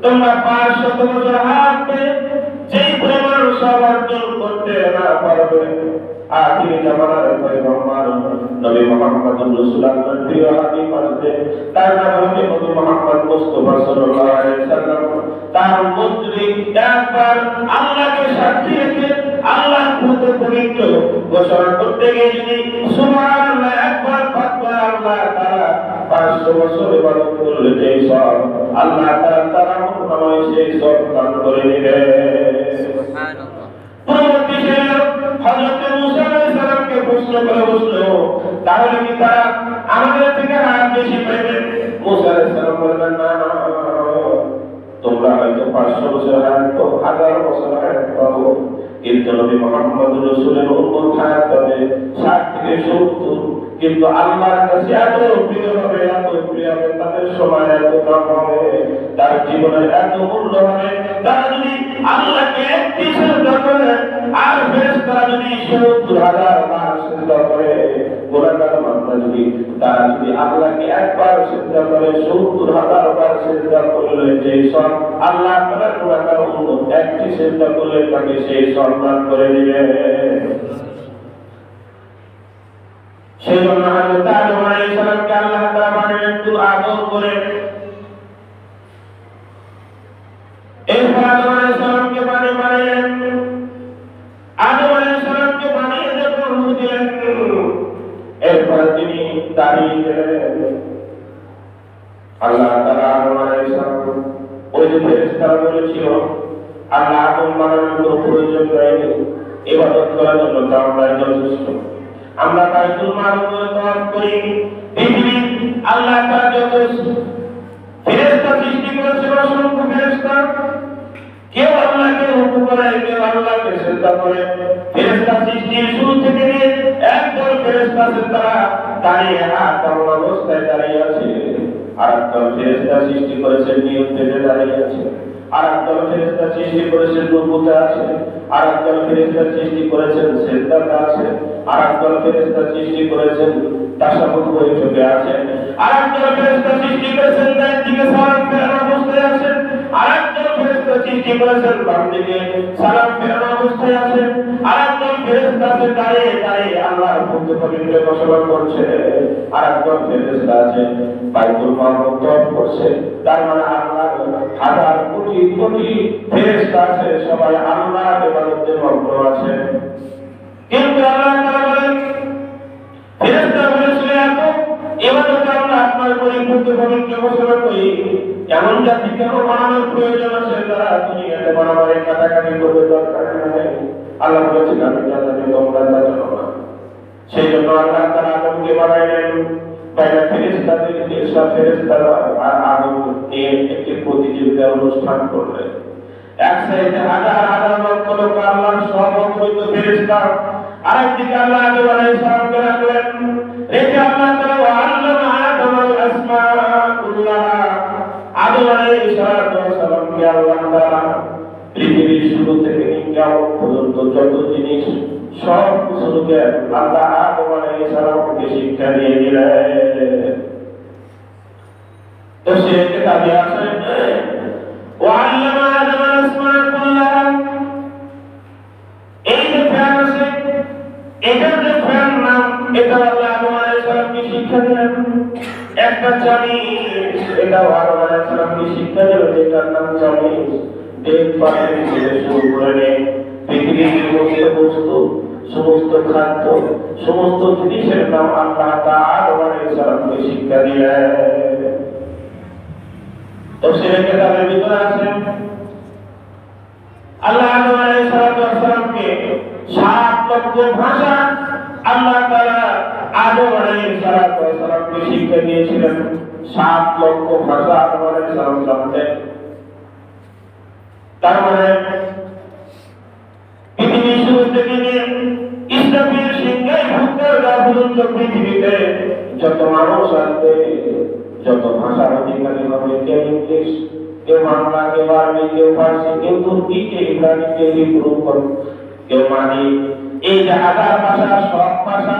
তোমরা 500 বছর হাঁটবে, যেই পরিমাণ সব অর্জন করতে না পারবে, আখিরি জামানার পয়গম্বর নবী মুহাম্মদুর রাসূলুল্লাহর প্রিয় হাবিব আছে, তার নাম হচ্ছে নবী মুহাম্মদ মুস্তাফা সাল্লাল্লাহু আলাইহি সাল্লাম। তার মন্ত্রী একবার আল্লাহকে সাক্ষী রেখে আল্লাহ পবিত্র ঘোষণা করতে গিয়ে যদি সুবহানাল্লাহ একবার পাকবার আল্লাহ তাআলা 500 বছর ইবাদত করলে যে সব আল্লাহ তাআলা তার আমলনামায় সেই সব দান করে দিবে। সুবহানাল্লাহ। পরবর্তী সেই হযরত মুসা আলাইহিস সালামকে প্রশ্ন করে বসলো, তাহলে কি তারা আমাদের থেকে আর বেশি পাবে? মুসা আলাইহিস সালাম বললেন, না না, তোমরা হয়তো 500 বছর হায়াত, 1000 বছর হায়াত পাবো, কিন্তু নবী মুহাম্মদুর রাসূলের উম্মত হায়াত পাবে 60 থেকে 70। কিন্তু আল্লাহর কাছে এত প্রিয় হবে, এত প্রিয় হবে, তাদের সময় এত দাম হবে, তার জীবনের এত মূল্য হবে, তারা যদি আল্লাহকে একটি সিজদা করে আর ফেরেশতারা যদি 70,000 বার সিজদা করে, গুনাহগার বান্দা যদি তারা যদি আল্লাহকে একবার সিজদা করে 70,000 বার সিজদা করলে যে সব আল্লাহ তাআলা তার উম্মত একটি সিজদা করলে তাকে সেই সম্মান করে দিবে। সেই জন্য হযরত আদম আলাইহিস সালামকে আল্লাহ তাআলা বানালেন একটু আদর করে। এরপর আদম আলাইহিস সালামকে বানালেন, আদম আলাইহিস সালামকে বানিয়ে যখন রূহ দিলেন, এরপর তিনি দাঁড়িয়ে গেলেন। আল্লাহ তাআলা আদম আলাইহিস সালাম ওই যে ফেরেশতারা বলেছিল আল্লাহ আদম বানানোর কোনো প্রয়োজন নেই, ইবাদত করার জন্য আমরাই যথেষ্ট। আমরা বাইতুল মামুরে তওয়াফ করি, পৃথিবী আল্লাহ তাআলা যত ফেরেশতা সৃষ্টি করেছেন, অসংখ্য ফেরেশতা, কেউ আল্লাহকে হুকুম করে, কেউ আল্লাহকে সিজদা করে। ফেরেশতা সৃষ্টির শুরু থেকে নিয়ে একদল ফেরেশতা আছে তারা দাঁড়িয়ে হাত অবস্থায় দাঁড়িয়ে আছে, আর একদল ফেরেশতা সৃষ্টি করেছেন নিয়ত থেকে দাঁড়িয়ে আছে, আর একদল ফেরেশতা সৃষ্টি করেছেন রুকুতে আছে, আর একদল ফেরেশতা সৃষ্টি করেছেন সিজদাতে আছে, আর একদল ফেরেশতা সৃষ্টি করেছেন তাশাহুদ বৈঠকে আছে, আর একদল ফেরেশতা সৃষ্টি করেছেন ডান দিকে সালাম ফেরানো অবস্থায় আছেন, আর একদল ফেরেশতা সৃষ্টি করেছেন বাম দিকে সালাম ফেরানো অবস্থায় আছেন, আর একদল ফেরেশতা আছে দাঁড়িয়ে দাঁড়িয়ে আল্লাহর পবিত্র ঘোষণা করছে, আর একদল ফেরেশতা আছে বাইতুল মামুর তওয়াফ করছে। তার মানে আল্লাহ হাজার কোটি কোটি ফেরেশতা আছে, সবাই আল্লাহর ইবাদতে মগ্ন আছে। কিন্তু আল্লাহ তাআলা বলেন, ফেরেশতা বলেছিল এত ইবাদত আমরা আপনার পরিপূর্ণ পবিত্র ঘোষণা করি, এমন জাতি কেন বানানোর প্রয়োজন আছে যারা দুনিয়াতে বানাবার কাটাকাটি করবে, দরকার নেই। আল্লাহ বলেছেন আমি যা জানি তোমরা তা জানো না। সেই জন্য আল্লাহ তাআলা আদমকে বানাইলেন, বাইরে ফেরেশতাদেরকে সব ফেরেশতারা আর আদম নিয়ে একটি প্রতিযোগিতা অনুষ্ঠান করলেন। এক সাইডে হাজার হাজার লক্ষ লোক আল্লাহর সব অগণিত ফেরেশতা, আরেকদিকে আল্লাহ আদম আলাইহিস সালামকে রাখলেন, রেখে আল্লাহ তাআলা আল্লামা আদমাল আসমা কুল্লাহা, আদম আলাইহিস সালামকে আল্লাহ তাআলা পৃথিবীর শুরু থেকে কিয়ামত পর্যন্ত যত জিনিস সব কিছুকে আল্লাহ আদম আলাইহিস সালামকে শিক্ষা দিয়ে দিলেন। তো সে কিতাবে আছে ওয়াল্লামা আদম আসমা কুল্লাহা, এই যে ফ্যান আছে, এটার যে ফ্যান নাম, এটা আল্লাহ আদম আলাইহিস সালামকে শিক্ষা দিলেন। একটা চামিচ, এটা আদম আলাইহিস সালামকে শিক্ষা দিলেন, এটার নাম চামিচ। দেব পাখির থেকে শুরু করে পৃথিবীর সমস্ত বস্তু, সমস্ত খাদ্য, সমস্ত জিনিসের নাম আল্লাহ তাআলা আদম আলাইহিস সালামকে শিক্ষা দিলেন। তাফসীরে কিতাবের ভিতরে আছে আল্লাহ আদম আলাইহিস সালামকে 7 লক্ষ ভাষা আল্লাহ তাআলা আদম আলাইহিস সালামকে শিক্ষা দিয়েছিলেন। 7 লক্ষ ভাষা আদম আলাইহিস সালাম জানতেন। তার মানে পৃথিবী শুরু থেকে নিয়ে ইসরাফিল সিংহাই ভূতের গা পর্যন্ত পৃথিবীতে যত মানুষ আসবে, যত ভাষার অধিকারী হবে, কেউ ইংলিশ, কেউ বাংলা, কেউ আরবি, কেউ ফার্সি, কেউ তুর্কি, কেউ ইংরাজি, কেউ হিব্রু, কেউ মানি, এই যে হাজার ভাষা, সব ভাষা,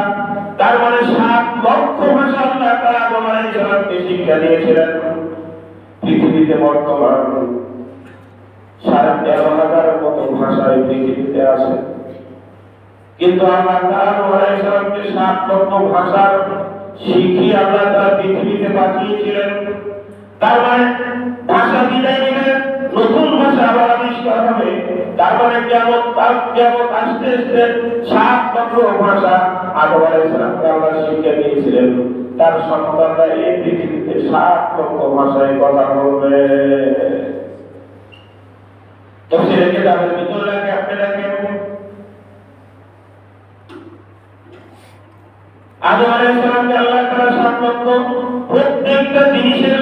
তার মানে 7 লক্ষ ভাষা আল্লাহ তাআলা আদম আলাইহিস সালামকে শিক্ষা দিয়েছিলেন। পৃথিবীতে বর্তমান 13,000 মতো ভাষায় পৃথিবীতে আছে, কিন্তু আল্লাহ তাআলা আলাইহিস সালামকে 7 লক্ষ ভাষার শিখিয়ে আল্লাহ তাআলা পৃথিবীতে পাঠিয়েছিলেন। তার মানে ভাষা বিদায় নিলে নতুন ভাষা আবার আবিষ্কার হবে। তার মানে কিয়ামত আসতে আসতে 7 লক্ষ ভাষা আদম আলাইহিস সালামকে আল্লাহ শিখিয়ে দিয়েছিলেন। তার সন্তানরা এই পৃথিবীতে 7 লক্ষ ভাষায় কথা বলবে। তো সেটাকে তাদের ভিতর লাগে আপনি দেখেন, আদম আলাইহিস সালামকে আল্লাহ তাআলা 7 লক্ষ, প্রত্যেকটা জিনিসের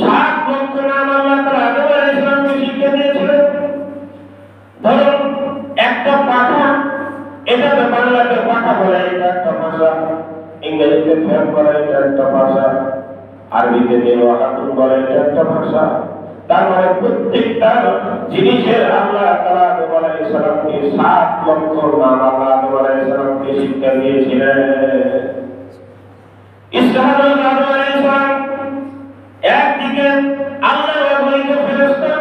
7 লক্ষ নাম আল্লাহ তাআলা আদম আলাইহিস সালামকে শিখিয়ে দিয়েছিলেন। ধরুন একটা পাখা, এটাকে বাংলাতে পাখা বলে, এটা একটা ভাষা। ইংরেজিতে ফ্যান বলে, এটা একটা ভাষা। আরবিতে মেওয়াহাতুন বলে, এটা একটা ভাষা। তার মানে প্রত্যেকটা জিনিসের আল্লাহ তাআলা আদম আলাইহিস সালামকে 7 লক্ষ নাম আল্লাহ আদম আলাইহিস সালামকে শিক্ষা দিয়েছিলেন। ইসহাকুল আদম আলাইহিস সালাম একদিকে আল্লাহর অগণিত ফেরেশতা,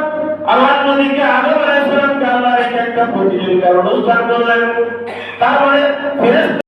আর অন্যদিকে আদম আলাইহিস সালামকে আল্লাহ একটা প্রতিযোগিতার অনুষ্ঠান করলেন। তার মানে ফেরেশতা